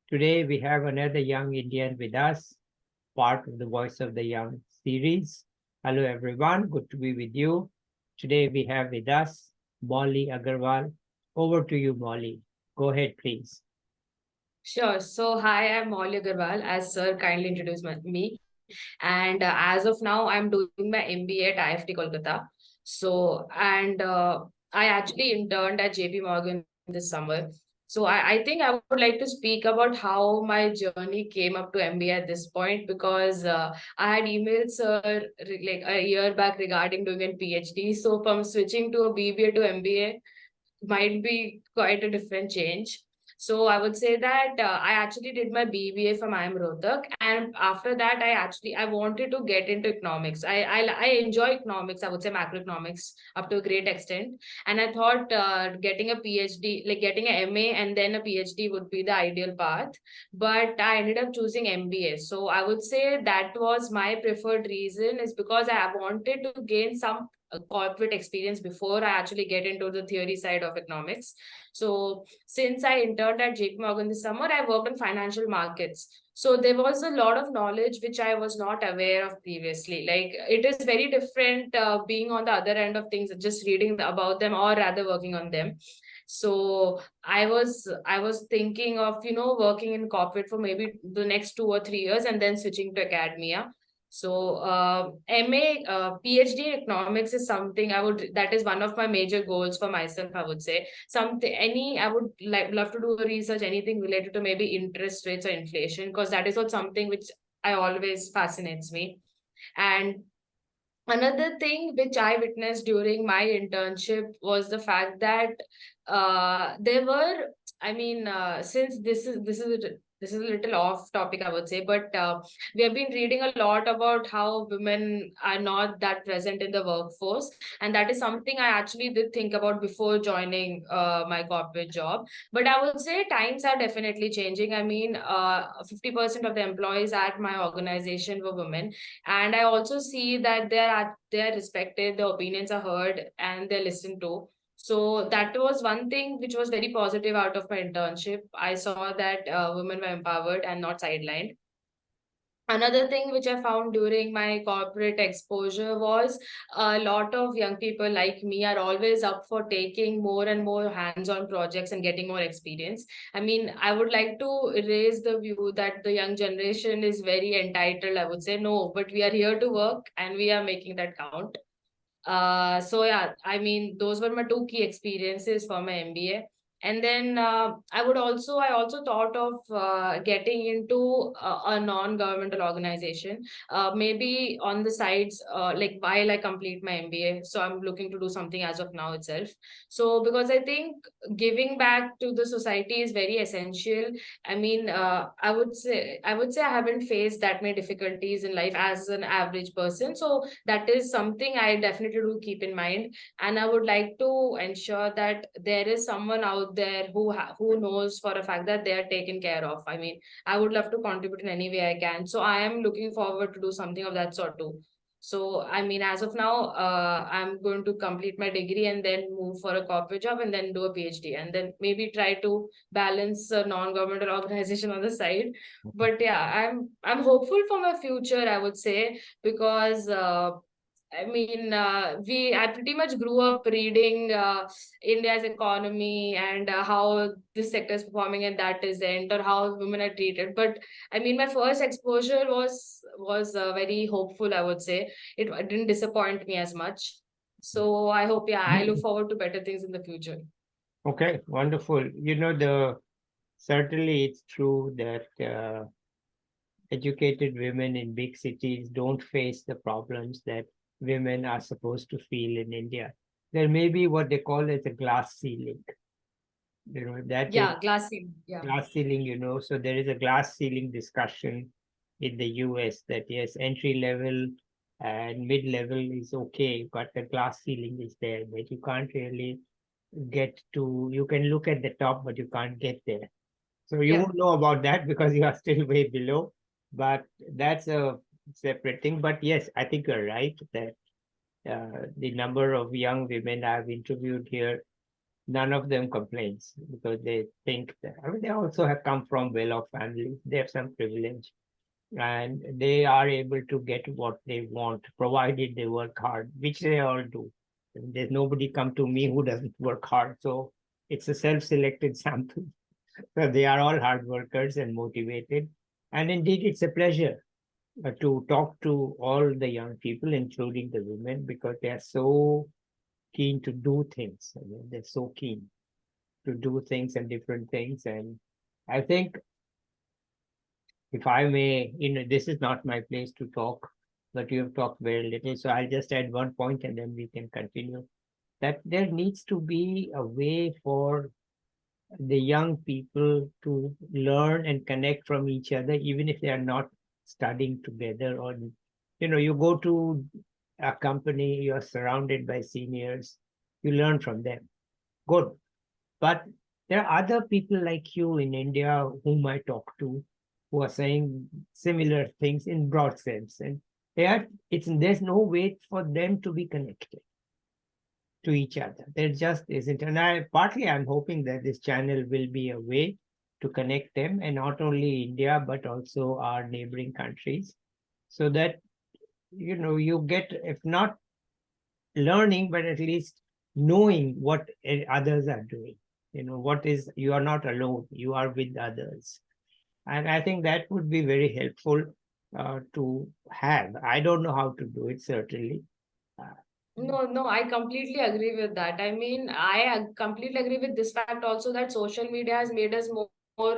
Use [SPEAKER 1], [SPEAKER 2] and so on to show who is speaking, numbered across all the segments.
[SPEAKER 1] Today we have another young Indian with us, part of the Voice of the Young series. Hello everyone, good to be with you. Today we have with us Molly Agrawal. Over to you, Molly. Go ahead, please.
[SPEAKER 2] Sure. So, hi, I'm Molly Agrawal, as Sir kindly introduced me. And as of now, I'm doing my MBA at IFT Kolkata. I actually interned at JP Morgan this summer. I think I would like to speak about how my journey came up to MBA at this point because I had emailed Sir like a year back regarding doing a PhD. So, from switching to a BBA to MBA, might be quite a different change. So I would say that I actually did my BBA from IIM Rohtak, and after that, I wanted to get into economics. I enjoy economics. I would say macroeconomics up to a great extent, and I thought getting a PhD, like getting an MA and then a PhD, would be the ideal path. But I ended up choosing MBA. So I would say that was my preferred reason, is because I wanted to gain some a corporate experience before I actually get into the theory side of economics. So since I interned at JP Morgan this summer, I worked in financial markets. So there was a lot of knowledge which I was not aware of previously. Like it is very different being on the other end of things, just reading about them or rather working on them. So I was thinking of working in corporate for maybe the next 2 or 3 years and then switching to academia. MA, PhD in economics is something that is one of my major goals for myself, I would say. I would love to do research, anything related to maybe interest rates or inflation, because that is not something which I always fascinates me. And another thing which I witnessed during my internship was the fact that there were, since this is a little off topic, I would say, but we have been reading a lot about how women are not that present in the workforce, and that is something I actually did think about before joining my corporate job. But I would say times are definitely changing. 50% of the employees at my organization were women, and I also see that they're respected, their opinions are heard, and they're listened to. So that was one thing which was very positive out of my internship. I saw that women were empowered and not sidelined. Another thing which I found during my corporate exposure was a lot of young people like me are always up for taking more and more hands-on projects and getting more experience. I would like to raise the view that the young generation is very entitled. I would say no, but we are here to work and we are making that count. Those were my two key experiences for my MBA. And then I also thought of getting into a non-governmental organization, maybe on the sides, like while I complete my MBA. So I'm looking to do something as of now itself. So because I think giving back to the society is very essential. I would say I haven't faced that many difficulties in life as an average person. So that is something I definitely do keep in mind, and I would like to ensure that there is someone out there who knows for a fact that they are taken care of. I would love to contribute in any way I can, so I am looking forward to do something of that sort too. As of now, I'm going to complete my degree and then move for a corporate job and then do a PhD and then maybe try to balance a non-governmental organization on the side. But yeah, I'm hopeful for my future, I would say, because I pretty much grew up reading India's economy and how this sector is performing and that isn't, or how women are treated. But my first exposure was very hopeful, I would say. It didn't disappoint me as much. So I hope, yeah, I look forward to better things in the future.
[SPEAKER 1] Okay, wonderful. The certainly it's true that educated women in big cities don't face the problems that women are supposed to feel in India. There may be what they call as a glass ceiling. That is
[SPEAKER 2] Yeah, glassy. Yeah.
[SPEAKER 1] glass ceiling, so there is a glass ceiling discussion in the US that yes, entry level and mid level is okay, but the glass ceiling is there that you can't really get to. You can look at the top, but you can't get there. So you
[SPEAKER 2] Yeah.
[SPEAKER 1] won't know about that because you are still way below, but that's a separate thing. But yes, I think you're right that the number of young women I've interviewed here none of them complains because they think that, I mean, they also have come from well-off families. They have some privilege and they are able to get what they want, provided they work hard, which they all do. There's nobody come to me who doesn't work hard. So it's a self-selected sample. So they are all hard workers and motivated. And indeed, it's a pleasure to talk to all the young people, including the women, because they are so keen to do things. I mean, they're so keen to do things and different things. And I think, if I may, this is not my place to talk, but you have talked very little. So I'll just add one point and then we can continue. That there needs to be a way for the young people to learn and connect from each other, even if they are not studying together. Or, you go to a company, you're surrounded by seniors, you learn from them. Good. But there are other people like you in India whom I talk to who are saying similar things in broad sense. And there's no way for them to be connected to each other. There just isn't. And I'm hoping that this channel will be a way to connect them, and not only India, but also our neighboring countries, so that you get, if not learning, but at least knowing what others are doing. You are not alone, you are with others. And I think that would be very helpful to have. I don't know how to do it, certainly. Uh,
[SPEAKER 2] No, no, I completely agree with that. I mean, completely agree with this fact also that social media has made us more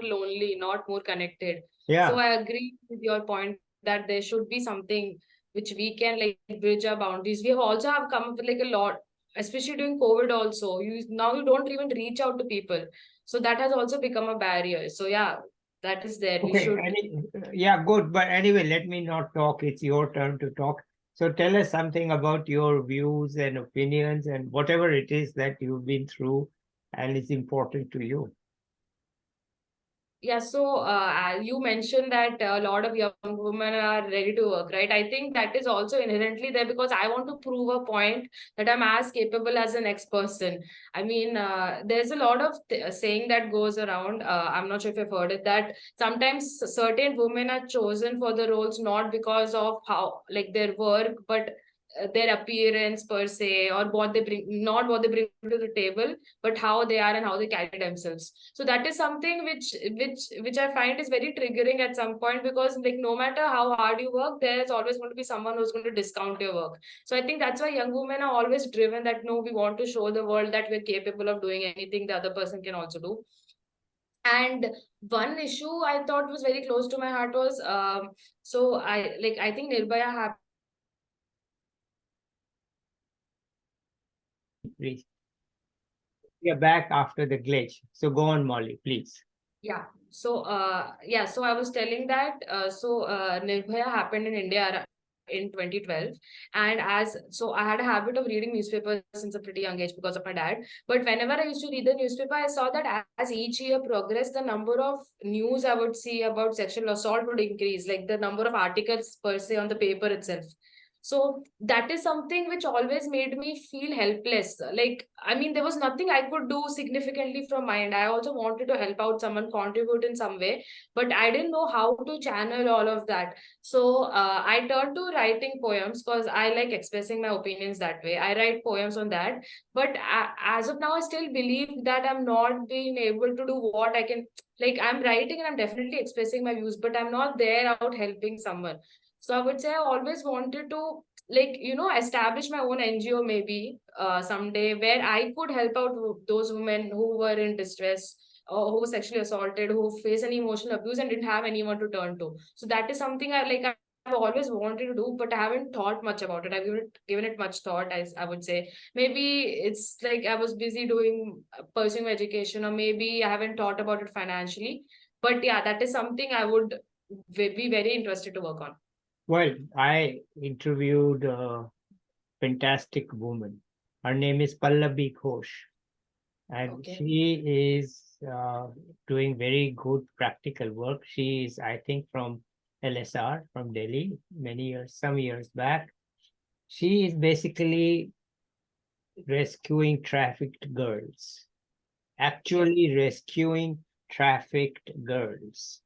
[SPEAKER 2] lonely, not more connected. So
[SPEAKER 1] yeah.
[SPEAKER 2] I agree with your point that there should be something which we can like bridge our boundaries. We have also have come up with like a lot, especially during COVID also. You don't even reach out to people. So that has also become a barrier. So yeah, that is there. We
[SPEAKER 1] Okay.
[SPEAKER 2] should.
[SPEAKER 1] Yeah, good. But anyway, let me not talk. It's your turn to talk. So tell us something about your views and opinions and whatever it is that you've been through and is important to you.
[SPEAKER 2] Yeah, so you mentioned that a lot of young women are ready to work, right? I think that is also inherently there because I want to prove a point that I'm as capable as the next person. I mean, there's a lot of saying that goes around. I'm not sure if you've heard it, that sometimes certain women are chosen for the roles not because of how, like their work, but their appearance per se, or what they bring, not what they bring to the table, but how they are and how they carry themselves. So that is something which I find is very triggering at some point, because like no matter how hard you work, there's always going to be someone who's going to discount your work. So I think that's why young women are always driven that no, we want to show the world that we're capable of doing anything the other person can also do. And one issue I thought was very close to my heart was so I think Nirbhaya happened.
[SPEAKER 1] Please. We are back after the glitch. So go on, Molly, please.
[SPEAKER 2] Yeah. So I was telling that Nirbhaya happened in India in 2012, and I had a habit of reading newspapers since a pretty young age because of my dad. But whenever I used to read the newspaper, I saw that as each year progressed, the number of news I would see about sexual assault would increase, like the number of articles per se on the paper itself. So that is something which always made me feel helpless. Like, I mean, there was nothing I could do significantly from my end. I also wanted to help out someone, contribute in some way, but I didn't know how to channel all of that. So I turned to writing poems because I like expressing my opinions that way. I write poems on that. But as of now, I still believe that I'm not being able to do what I can. Like, I'm writing and I'm definitely expressing my views, but I'm not there out helping someone. So I would say I always wanted to establish my own NGO maybe someday where I could help out those women who were in distress or who were sexually assaulted, who face any emotional abuse and didn't have anyone to turn to. So that is something I've always wanted to do, but I haven't thought much about it. I've given it much thought, I would say. Maybe it's like I was busy doing pursuing education, or maybe I haven't thought about it financially. But yeah, that is something I would be very interested to work on.
[SPEAKER 1] Well, I interviewed a fantastic woman. Her name is Pallavi Ghosh, and
[SPEAKER 2] Okay.
[SPEAKER 1] she is doing very good practical work. She is, I think, from LSR, from Delhi, some years back. She is basically rescuing trafficked girls. actually rescuing trafficked girls.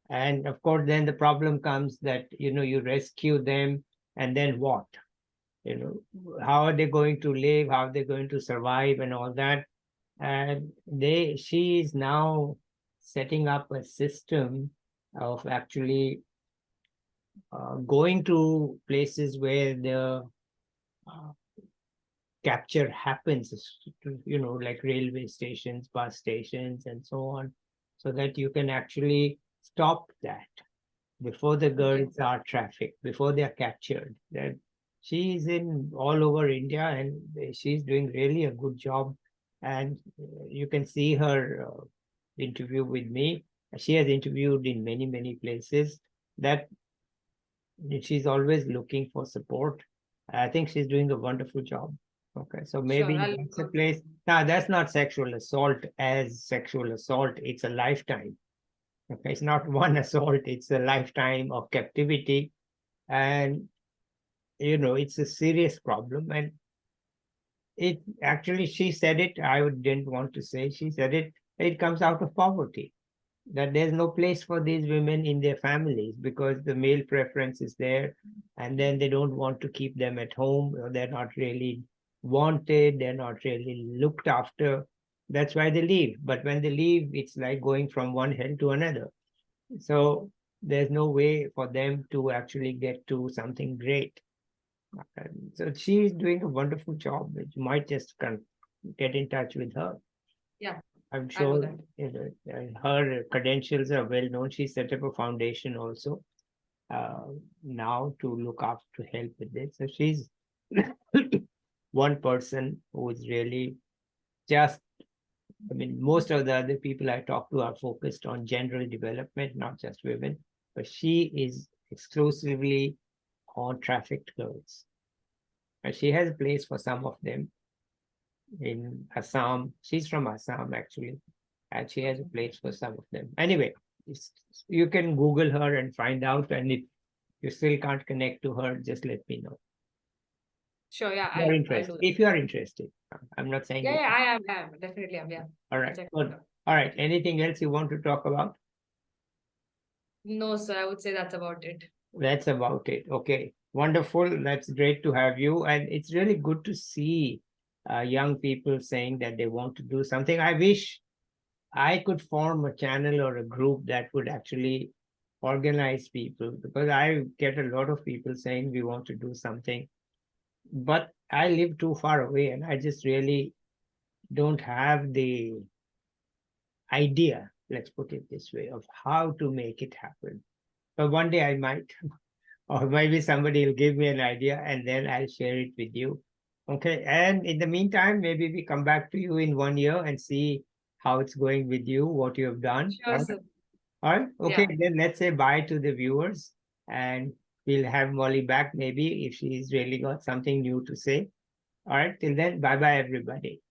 [SPEAKER 1] And of course, then the problem comes that, you rescue them, and then what? How are they going to live? How are they going to survive and all that? And she is now setting up a system of actually going to places where the uh, capture happens, like railway stations, bus stations, and so on, so that you can actually stop that before the
[SPEAKER 2] Okay.
[SPEAKER 1] girls are trafficked, before they are captured. That she's in all over India, and she's doing really a good job. And you can see her interview with me. She has interviewed in many, many places. That she's always looking for support. I think she's doing a wonderful job. Okay, so
[SPEAKER 2] Sure,
[SPEAKER 1] maybe
[SPEAKER 2] I'll look
[SPEAKER 1] that's a
[SPEAKER 2] out for
[SPEAKER 1] place.
[SPEAKER 2] it.
[SPEAKER 1] Now, that's not sexual assault as sexual assault. It's a lifetime. Okay, it's not one assault. It's a lifetime of captivity, and it's a serious problem. And it actually, she said it. Didn't want to say. She said it. It comes out of poverty, that there's no place for these women in their families because the male preference is there, and then they don't want to keep them at home, or they're not really wanted, they're not really looked after. That's why they leave. But when they leave, it's like going from one hell to another. So there's no way for them to actually get to something great. So she's doing a wonderful job. You might just get in touch with her.
[SPEAKER 2] Yeah,
[SPEAKER 1] I'm
[SPEAKER 2] I'll do
[SPEAKER 1] sure
[SPEAKER 2] that.
[SPEAKER 1] her credentials are well known. She set up a foundation also now to look after, to help with this. So she's one person who is really just, most of the other people I talk to are focused on general development, not just women, but she is exclusively on trafficked girls. And she has a place for some of them in Assam. She's from Assam, actually, and she has a place for some of them. Anyway, you can Google her and find out. And if you still can't connect to her, just let me know.
[SPEAKER 2] Sure, yeah,
[SPEAKER 1] You're
[SPEAKER 2] I'll
[SPEAKER 1] interested.
[SPEAKER 2] do that.
[SPEAKER 1] If you are interested, I'm not saying
[SPEAKER 2] Yeah,
[SPEAKER 1] you.
[SPEAKER 2] yeah, I am, definitely am, yeah.
[SPEAKER 1] All
[SPEAKER 2] I'll
[SPEAKER 1] right,
[SPEAKER 2] check it
[SPEAKER 1] good.
[SPEAKER 2] out.
[SPEAKER 1] All right. Anything else you want to talk about?
[SPEAKER 2] No, sir, I would say that's about it.
[SPEAKER 1] That's about it. Okay, wonderful. That's great to have you. And it's really good to see young people saying that they want to do something. I wish I could form a channel or a group that would actually organize people, because I get a lot of people saying we want to do something, but I live too far away and I just really don't have the idea, let's put it this way, of how to make it happen. But one day I might, or maybe somebody will give me an idea and then I'll share it with you. Okay. And in the meantime, maybe we come back to you in 1 year and see how it's going with you, what you have done.
[SPEAKER 2] Sure, sir.
[SPEAKER 1] All right. Okay.
[SPEAKER 2] Yeah,
[SPEAKER 1] Then let's say bye to the viewers, and we'll have Molly back maybe if she's really got something new to say. All right. Till then, bye bye, everybody.